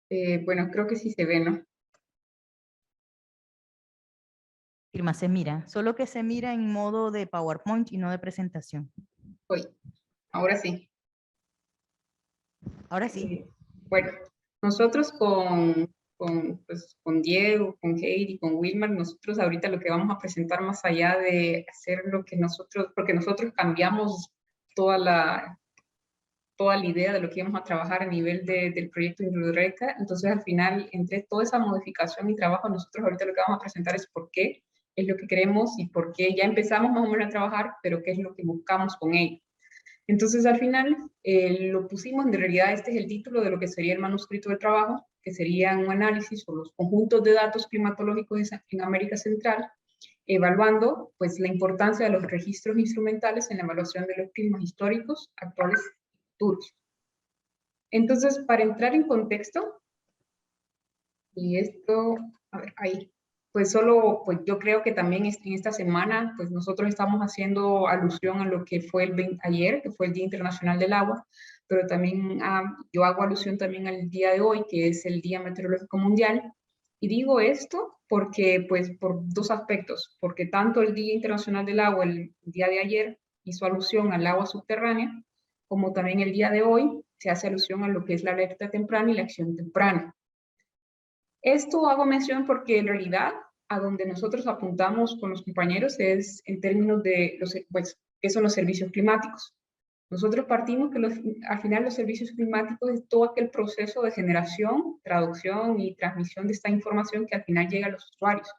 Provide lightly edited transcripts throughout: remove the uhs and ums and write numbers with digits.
Bueno, creo que sí se ve, ¿no? Irma, se mira, solo que se mira en modo de PowerPoint y no de presentación. Hoy, ahora sí. Ahora sí. Bueno, nosotros pues, con Diego, con Heidi, con Wilmar, nosotros ahorita lo que vamos a presentar más allá de hacer lo que nosotros, porque nosotros cambiamos toda la, toda la idea de lo que íbamos a trabajar a nivel del proyecto Eureka. Entonces, al final, entre toda esa modificación y trabajo, nosotros ahorita lo que vamos a presentar es por qué es lo que queremos y por qué ya empezamos más o menos a trabajar, pero qué es lo que buscamos con ello. Entonces, al final, lo pusimos, en realidad este es el título de lo que sería el manuscrito de trabajo, que sería un análisis sobre los conjuntos de datos climatológicos en América Central, evaluando pues la importancia de los registros instrumentales en la evaluación de los climas históricos, actuales y futuros. Entonces, para entrar en contexto, y esto, a ver, ahí, pues solo, pues yo creo que también en esta semana, pues nosotros estamos haciendo alusión a lo que fue ayer, que fue el Día Internacional del Agua, pero también yo hago alusión también al día de hoy, que es el Día Meteorológico Mundial, y digo esto porque, pues, por dos aspectos, porque tanto el Día Internacional del Agua, el día de ayer, hizo alusión al agua subterránea, como también el día de hoy se hace alusión a lo que es la alerta temprana y la acción temprana. Esto hago mención porque en realidad a donde nosotros apuntamos con los compañeros es en términos de pues, qué son los servicios climáticos. Nosotros partimos que al final los servicios climáticos es todo aquel proceso de generación, traducción y transmisión de esta información que al final llega a los usuarios.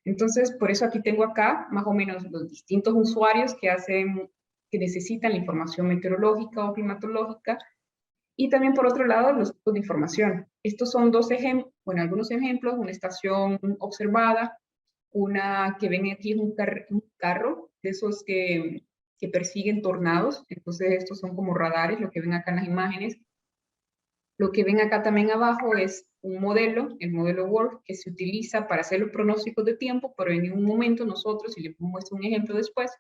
Entonces, por eso aquí tengo acá más o menos los distintos usuarios que necesitan la información meteorológica o climatológica y también, por otro lado, los tipos de información. Estos son dos ejemplos, bueno, algunos ejemplos, una estación observada, una que ven aquí es un carro de esos que persiguen tornados, entonces estos son como radares, lo que ven acá en las imágenes. Lo que ven acá también abajo es un modelo, el modelo WRF, que se utiliza para hacer los pronósticos de tiempo, pero en un momento nosotros, y les muestro un ejemplo después,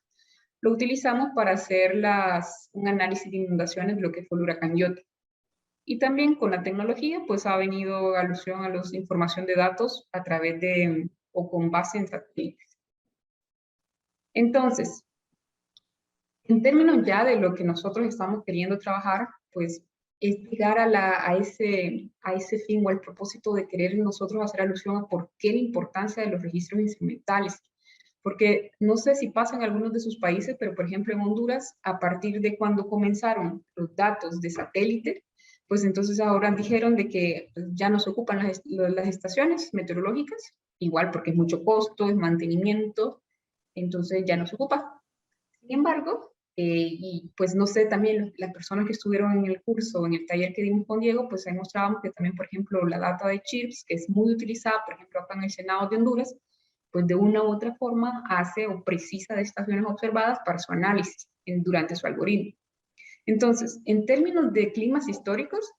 lo utilizamos para hacer un análisis de inundaciones de lo que fue el huracán Iota. Y también con la tecnología, pues ha venido alusión a la información de datos a través de o con base en satélites. Entonces, en términos ya de lo que nosotros estamos queriendo trabajar, pues es llegar a ese fin o al propósito de querer nosotros hacer alusión a por qué la importancia de los registros instrumentales. Porque no sé si pasa en algunos de sus países, pero por ejemplo en Honduras, a partir de cuando comenzaron los datos de satélite, pues entonces ahora dijeron de que ya no se ocupan las estaciones meteorológicas, igual porque es mucho costo, es mantenimiento, entonces ya no se ocupa. Sin embargo, y pues no sé, también las personas que estuvieron en el curso, en el taller que dimos con Diego, pues ahí mostrábamos que también, por ejemplo, la data de CHIRPS, que es muy utilizada, por ejemplo, acá en el Senado de Honduras, pues de una u otra forma hace o precisa de estaciones observadas para su análisis durante su algoritmo. Entonces, en términos de climas históricos,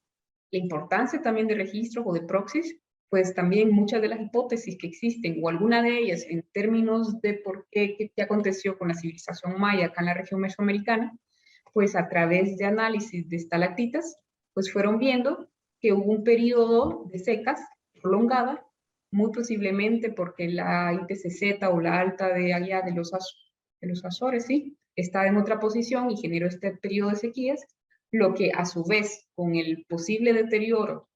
la importancia también de registros o de proxies, pues también muchas de las hipótesis que existen, o alguna de ellas en términos de por qué aconteció con la civilización maya acá en la región mesoamericana, pues a través de análisis de estalactitas, pues fueron viendo que hubo un periodo de secas prolongada, muy posiblemente porque la ITCZ o la alta de allá de los Azores, ¿sí? Está en otra posición y generó este periodo de sequías, lo que a su vez, con el posible deterioro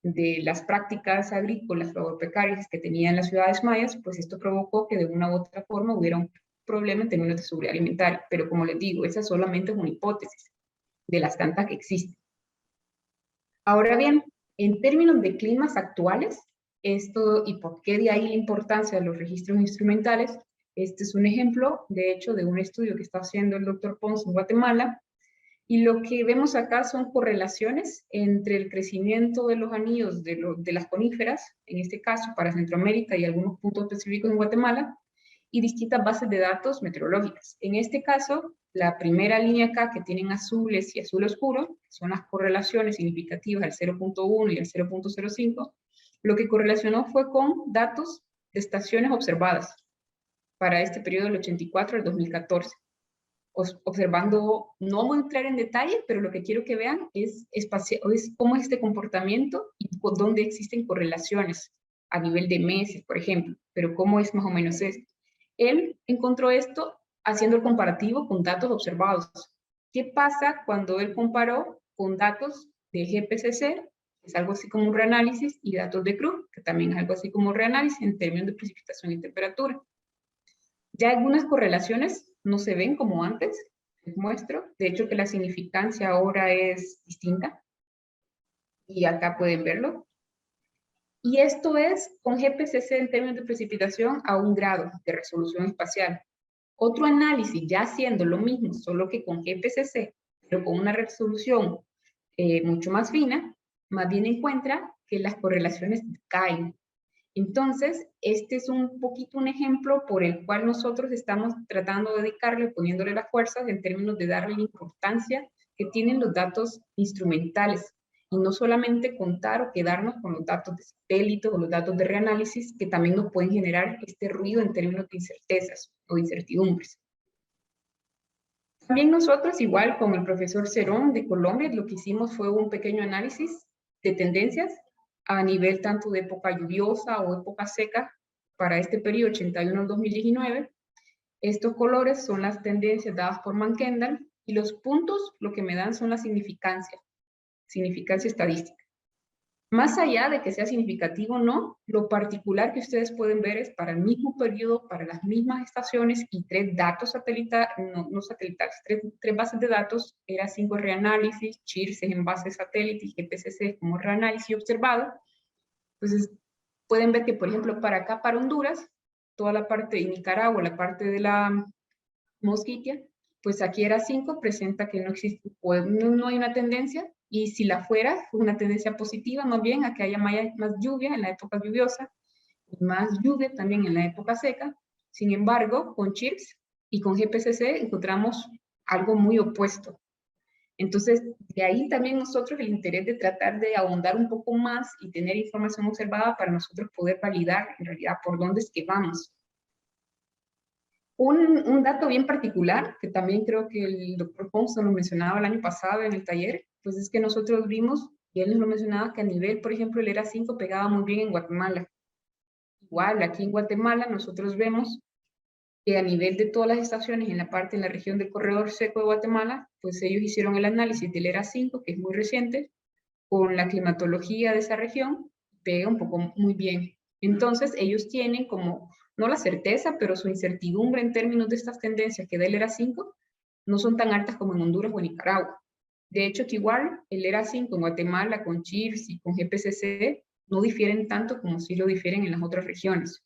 de las prácticas agrícolas o agropecuarias que tenían las ciudades mayas, pues esto provocó que de una u otra forma hubiera un problema en términos de seguridad alimentaria. Pero como les digo, esa solamente es una hipótesis de las tantas que existen. Ahora bien, en términos de climas actuales, esto y por qué de ahí la importancia de los registros instrumentales, este es un ejemplo, de hecho, de un estudio que está haciendo el doctor Pons en Guatemala, y lo que vemos acá son correlaciones entre el crecimiento de los anillos de las coníferas, en este caso para Centroamérica y algunos puntos específicos en Guatemala, y distintas bases de datos meteorológicas. En este caso, la primera línea acá que tienen azules y azul oscuro, son las correlaciones significativas al 0.1 y al 0.05, lo que correlacionó fue con datos de estaciones observadas para este periodo del 84 al 2014. observando, no voy a entrar en detalle, pero lo que quiero que vean es cómo es este comportamiento y dónde existen correlaciones a nivel de meses, por ejemplo, pero cómo es más o menos esto. Él encontró esto haciendo el comparativo con datos observados. ¿Qué pasa cuando él comparó con datos de GPCC, que es algo así como un reanálisis, y datos de CRU, que también es algo así como un reanálisis en términos de precipitación y temperatura? Ya algunas correlaciones no se ven como antes, les muestro. De hecho, que la significancia ahora es distinta. Y acá pueden verlo. Y esto es con GPCC en términos de precipitación a 1 grado de resolución espacial. Otro análisis, ya haciendo lo mismo, solo que con GPCC, pero con una resolución mucho más fina, más bien encuentra que las correlaciones caen. Entonces, este es un poquito un ejemplo por el cual nosotros estamos tratando de dedicarle, poniéndole las fuerzas en términos de darle la importancia que tienen los datos instrumentales y no solamente contar o quedarnos con los datos de satélite o los datos de reanálisis que también nos pueden generar este ruido en términos de incertezas o incertidumbres. También nosotros, igual con el profesor Cerón de Colombia, lo que hicimos fue un pequeño análisis de tendencias a nivel tanto de época lluviosa o época seca para este periodo 81 al 2019. Estos colores son las tendencias dadas por Mankendal y los puntos lo que me dan son la significancia estadística. Más allá de que sea significativo o no, lo particular que ustedes pueden ver es para el mismo periodo, para las mismas estaciones y 3 datos satelitales, no satelitales, 3 bases de datos, era 5 reanálisis, CHIRS en base satélite y GPCC como reanálisis observado. Entonces, pueden ver que, por ejemplo, para acá, para Honduras, toda la parte de Nicaragua, la parte de la Mosquitia, pues aquí era 5, presenta que no existe, pues no hay una tendencia, y si la fuera, una tendencia positiva más bien a que haya más lluvia en la época lluviosa, y más lluvia también en la época seca. Sin embargo, con CHIRS y con GPCC encontramos algo muy opuesto. Entonces, de ahí también nosotros el interés de tratar de ahondar un poco más y tener información observada para nosotros poder validar en realidad por dónde es que vamos. Un dato bien particular, que también creo que el doctor Ponce lo mencionaba el año pasado en el taller, pues es que nosotros vimos, y él nos lo mencionaba, que a nivel, por ejemplo, el ERA5 pegaba muy bien en Guatemala. Igual, aquí en Guatemala nosotros vemos que a nivel de todas las estaciones en la región del corredor seco de Guatemala, pues ellos hicieron el análisis del ERA5, que es muy reciente, con la climatología de esa región, pega un poco muy bien. Entonces, ellos tienen como, no la certeza, pero su incertidumbre en términos de estas tendencias que da el ERA5 no son tan altas como en Honduras o en Nicaragua. De hecho, que igual el ERA5 en Guatemala, con CHIRS y con GPCC, no difieren tanto como sí lo difieren en las otras regiones.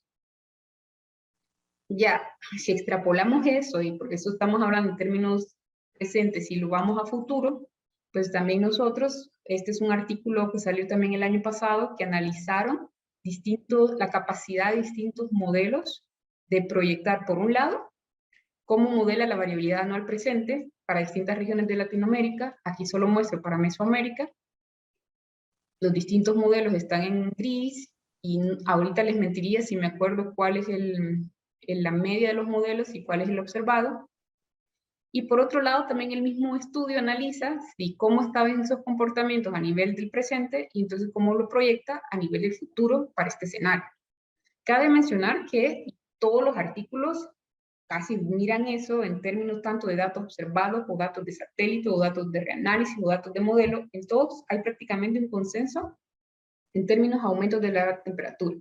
Ya, si extrapolamos eso, y porque eso estamos hablando en términos presentes y lo vamos a futuro, pues también nosotros, este es un artículo que salió también el año pasado, que analizaron la capacidad de distintos modelos de proyectar, por un lado, cómo modela la variabilidad anual presente para distintas regiones de Latinoamérica. Aquí solo muestro para Mesoamérica. Los distintos modelos están en gris, y ahorita les mentiría si me acuerdo cuál es la media de los modelos y cuál es el observado. Y por otro lado, también el mismo estudio analiza cómo estaban esos comportamientos a nivel del presente y entonces cómo lo proyecta a nivel del futuro para este escenario. Cabe mencionar que todos los artículos casi miran eso en términos tanto de datos observados o datos de satélite o datos de reanálisis o datos de modelo. En todos hay prácticamente un consenso en términos de aumentos de la temperatura.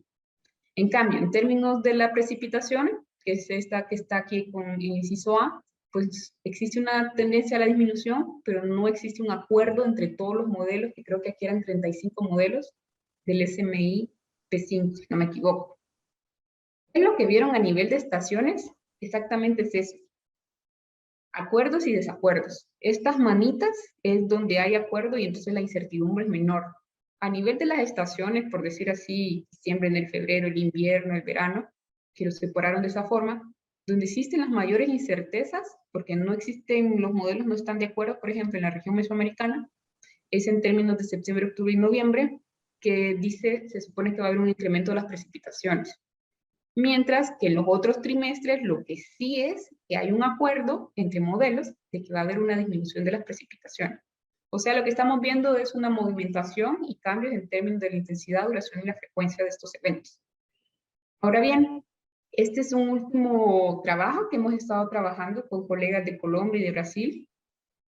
En cambio, en términos de la precipitación, que es esta que está aquí con el inciso A, pues existe una tendencia a la disminución, pero no existe un acuerdo entre todos los modelos, que creo que aquí eran 35 modelos del SMI P5, si no me equivoco. ¿Qué es lo que vieron a nivel de estaciones? Exactamente es eso. Acuerdos y desacuerdos. Estas manitas es donde hay acuerdo y entonces la incertidumbre es menor. A nivel de las estaciones, por decir así, diciembre, enero, febrero, el invierno, el verano, que los separaron de esa forma, donde existen las mayores incertezas, porque no existen, los modelos no están de acuerdo, por ejemplo, en la región mesoamericana, es en términos de septiembre, octubre y noviembre, que dice, se supone que va a haber un incremento de las precipitaciones. Mientras que en los otros trimestres lo que sí es que hay un acuerdo entre modelos de que va a haber una disminución de las precipitaciones. O sea, lo que estamos viendo es una movimentación y cambios en términos de la intensidad, duración y la frecuencia de estos eventos. Ahora bien, este es un último trabajo que hemos estado trabajando con colegas de Colombia y de Brasil.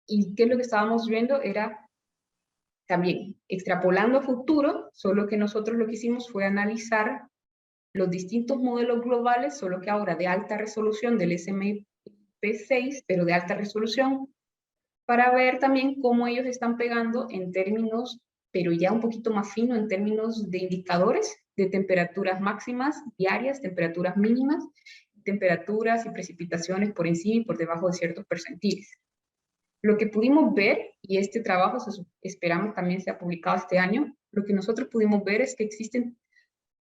¿Y qué es lo que estábamos viendo? Era también extrapolando a futuro, solo que nosotros lo que hicimos fue analizar los distintos modelos globales, solo que ahora de alta resolución del SMP6, pero de alta resolución, para ver también cómo ellos están pegando en términos, pero ya un poquito más fino, en términos de indicadores de temperaturas máximas diarias, temperaturas mínimas, temperaturas y precipitaciones por encima y por debajo de ciertos percentiles. Lo que pudimos ver, y este trabajo esperamos también sea publicado este año, lo que nosotros pudimos ver es que existen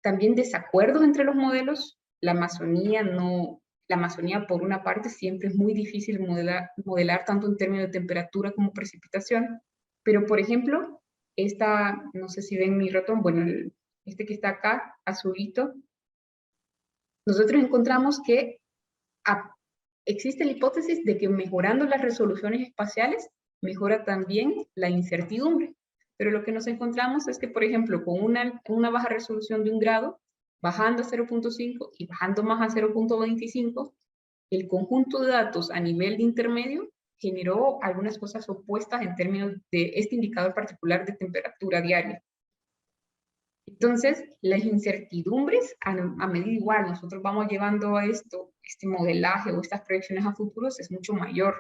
también desacuerdos entre los modelos. La Amazonía por una parte siempre es muy difícil modelar tanto en términos de temperatura como precipitación, pero por ejemplo, no sé si ven mi ratón, bueno, este que está acá, azulito, nosotros encontramos que existe la hipótesis de que mejorando las resoluciones espaciales mejora también la incertidumbre. Pero lo que nos encontramos es que, por ejemplo, con una baja resolución de 1 grado, bajando a 0.5 y bajando más a 0.25, el conjunto de datos a nivel de intermedio generó algunas cosas opuestas en términos de este indicador particular de temperatura diaria. Entonces, las incertidumbres, a medida igual nosotros vamos llevando a este modelaje o estas proyecciones a futuros, es mucho mayor.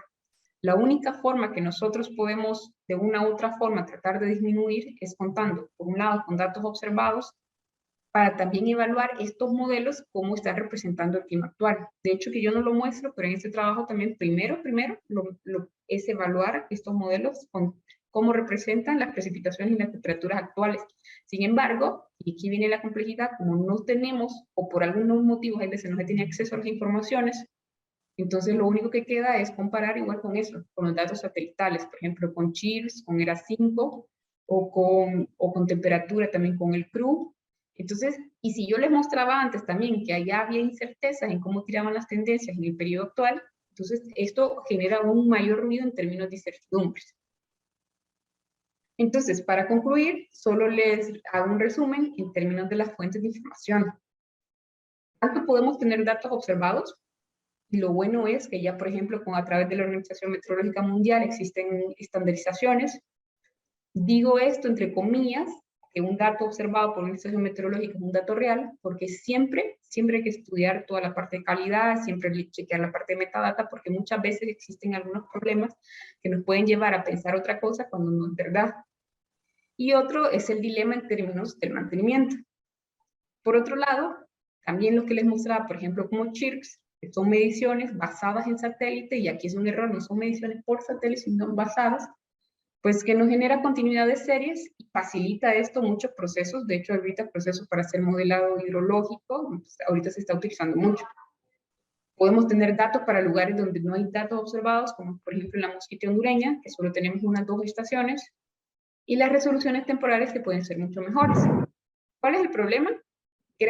La única forma que nosotros podemos, de una u otra forma, tratar de disminuir es contando, por un lado, con datos observados, para también evaluar estos modelos, cómo están representando el clima actual. De hecho, que yo no lo muestro, pero en este trabajo también, primero es evaluar estos modelos con cómo representan las precipitaciones y las temperaturas actuales. Sin embargo, y aquí viene la complejidad, como no tenemos, o por algunos motivos hay veces no se tiene acceso a las informaciones, entonces lo único que queda es comparar igual con eso, con los datos satelitales, por ejemplo, con CHIRS, con ERA5, o con temperatura también con el CRU. Entonces, y si yo les mostraba antes también que allá había incertezas en cómo tiraban las tendencias en el periodo actual, entonces esto genera un mayor ruido en términos de incertidumbres. Entonces, para concluir, solo les hago un resumen en términos de las fuentes de información. Tanto podemos tener datos observados, y lo bueno es que ya, por ejemplo, a través de la Organización Meteorológica Mundial existen estandarizaciones. Digo esto entre comillas, que un dato observado por una estación meteorológica es un dato real, porque siempre hay que estudiar toda la parte de calidad, siempre hay que chequear la parte de metadata, porque muchas veces existen algunos problemas que nos pueden llevar a pensar otra cosa cuando no es verdad. Y otro es el dilema en términos del mantenimiento. Por otro lado, también lo que les mostraba, por ejemplo, como CHIRPS, que son mediciones basadas en satélite, y aquí es un error, no son mediciones por satélite, sino basadas, pues que nos genera continuidad de series y facilita esto muchos procesos. De hecho, ahorita procesos para hacer modelado hidrológico, pues, ahorita se está utilizando mucho. Podemos tener datos para lugares donde no hay datos observados, como por ejemplo en la Mosquitia hondureña, que solo tenemos unas 2 estaciones, y las resoluciones temporales que pueden ser mucho mejores. ¿Cuál es el problema? Y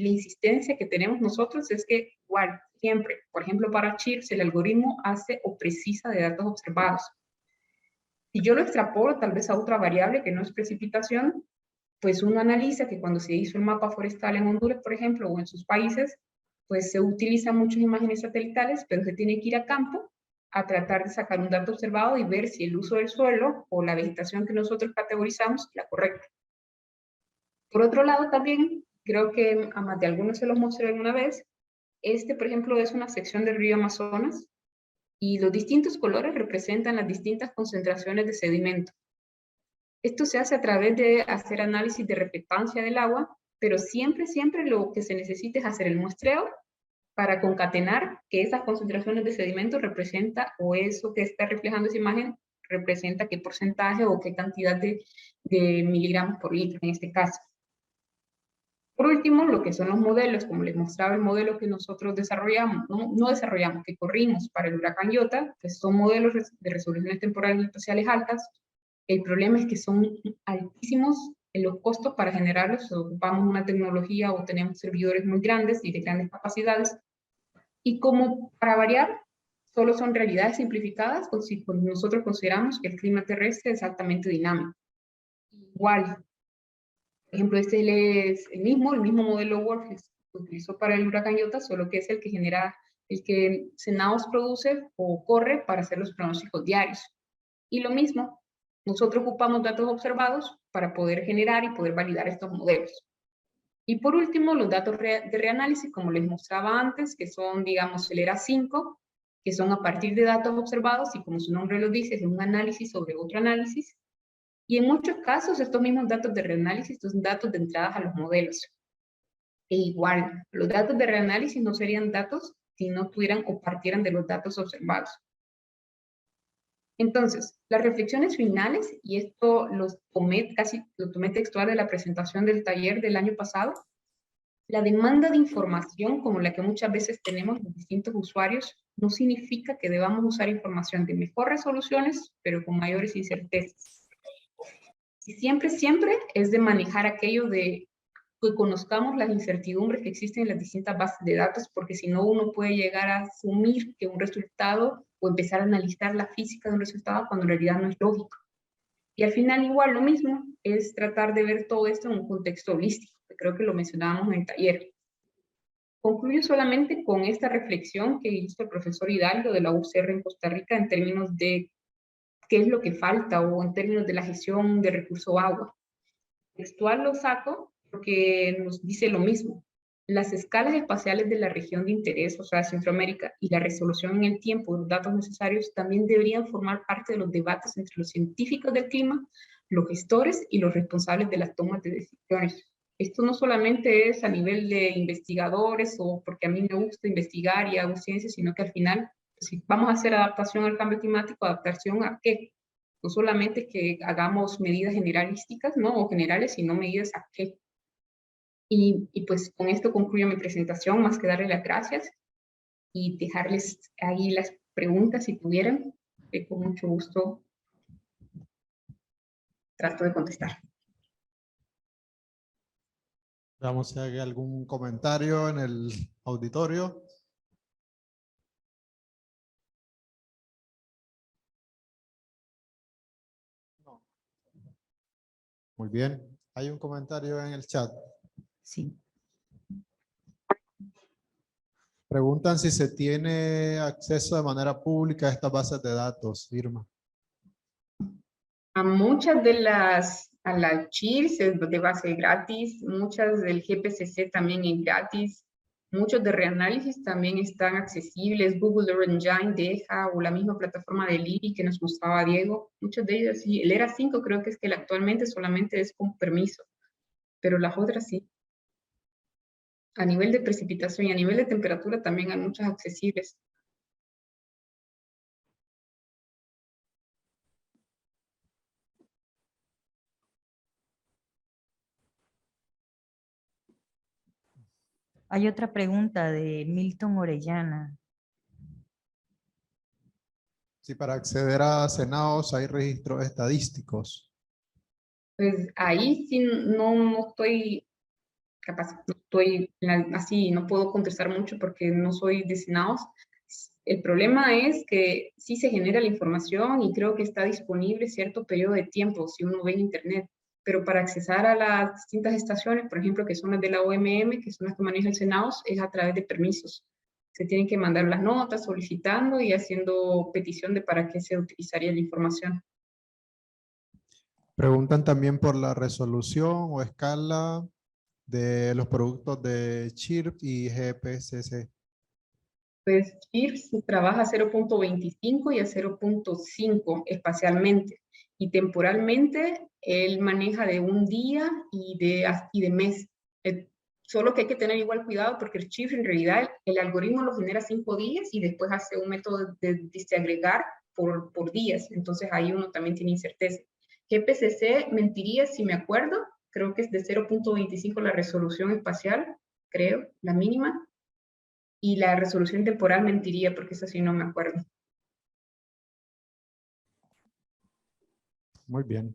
la insistencia que tenemos nosotros es que igual, siempre, por ejemplo para CHIRPS, el algoritmo hace o precisa de datos observados. Si yo lo extrapolo tal vez a otra variable que no es precipitación, pues uno analiza que cuando se hizo el mapa forestal en Honduras, por ejemplo, o en sus países, pues se utilizan muchas imágenes satelitales, pero se tiene que ir a campo a tratar de sacar un dato observado y ver si el uso del suelo o la vegetación que nosotros categorizamos es la correcta. Por otro lado, también, creo que a más de algunos se los mostré alguna vez, por ejemplo, es una sección del río Amazonas, y los distintos colores representan las distintas concentraciones de sedimento. Esto se hace a través de hacer análisis de repectancia del agua, pero siempre lo que se necesita es hacer el muestreo para concatenar que esas concentraciones de sedimento representa, o eso que está reflejando esa imagen, representa qué porcentaje o qué cantidad de miligramos por litro en este caso. Por último, lo que son los modelos, como les mostraba el modelo que nosotros desarrollamos, no desarrollamos, que corrimos para el huracán Iota, que son modelos de resoluciones temporales y espaciales altas. El problema es que son altísimos En los costos para generarlos ocupamos una tecnología o tenemos servidores muy grandes y de grandes capacidades. Y como para variar, solo son realidades simplificadas, pues si nosotros consideramos que el clima terrestre es altamente dinámico. Igual, por ejemplo, este es el mismo modelo WRF que se utilizó para el huracán Iota, solo que es el que genera, el que Cenaos produce o corre para hacer los pronósticos diarios. Y lo mismo, nosotros ocupamos datos observados para poder generar y poder validar estos modelos. Y por último, los datos de reanálisis, como les mostraba antes, que son, digamos, el ERA5, que son a partir de datos observados y como su nombre lo dice, es un análisis sobre otro análisis. Y en muchos casos, estos mismos datos de reanálisis son datos de entradas a los modelos. E igual, los datos de reanálisis no serían datos si no tuvieran o partieran de los datos observados. Entonces, las reflexiones finales, y esto lo tomé textual de la presentación del taller del año pasado, la demanda de información como la que muchas veces tenemos los distintos usuarios no significa que debamos usar información de mejores resoluciones, pero con mayores incertezas. Y siempre es de manejar aquello de que conozcamos las incertidumbres que existen en las distintas bases de datos, porque si no uno puede llegar a asumir que un resultado o empezar a analizar la física de un resultado cuando en realidad no es lógico. Y al final igual lo mismo, es tratar de ver todo esto en un contexto holístico, que creo que lo mencionábamos en el taller. Concluyo solamente con esta reflexión que hizo el profesor Hidalgo de la UCR en Costa Rica en términos de qué es lo que falta o en términos de la gestión de recurso agua. Textual lo saco porque nos dice lo mismo. Las escalas espaciales de la región de interés, o sea, Centroamérica, y la resolución en el tiempo de los datos necesarios también deberían formar parte de los debates entre los científicos del clima, los gestores y los responsables de las tomas de decisiones. Esto no solamente es a nivel de investigadores o porque a mí me gusta investigar y hago ciencia, sino que al final, si vamos a hacer adaptación al cambio climático, ¿adaptación a qué? No solamente que hagamos medidas generalísticas, ¿no? O generales, sino medidas a qué. Y pues con esto concluyo mi presentación, más que darle las gracias y dejarles ahí las preguntas si tuvieran, que con mucho gusto trato de contestar. Veamos si hay algún comentario en el auditorio. No. Muy bien. Hay un comentario en el chat. Sí. Preguntan si se tiene acceso de manera pública a estas bases de datos, Irma. A muchas de a las CHIRS es de base gratis, muchas del GPCC también es gratis, muchos de reanálisis también están accesibles, Google Earth Engine deja, o la misma plataforma de Liri que nos mostraba Diego, muchos de ellos sí, el ERA5 creo que es que actualmente solamente es con permiso, pero las otras sí. A nivel de precipitación y a nivel de temperatura también hay muchas accesibles. Hay otra pregunta de Milton Orellana. Si para acceder a Cenaos hay registros estadísticos. Pues ahí sí no estoy capaz, no estoy así, no puedo contestar mucho porque no soy de Cenaos. El problema es que sí se genera la información y creo que está disponible cierto periodo de tiempo si uno ve en internet, pero para accesar a las distintas estaciones, por ejemplo, que son las de la OMM, que son las que maneja el Cenaos, es a través de permisos. Se tienen que mandar las notas solicitando y haciendo petición de para qué se utilizaría la información. Preguntan también por la resolución o escala de los productos de CHIRP y GPCC. Pues CHIRP trabaja a 0.25 y a 0.5 espacialmente. Y temporalmente, él maneja de un día y de mes. Solo que hay que tener igual cuidado porque el CHIRP en realidad, el algoritmo lo genera 5 días y después hace un método de agregar por días. Entonces ahí uno también tiene incerteza. GPCC, mentiría si me acuerdo, creo que es de 0.25 la resolución espacial, creo, la mínima. Y la resolución temporal mentiría porque eso sí no me acuerdo. Muy bien.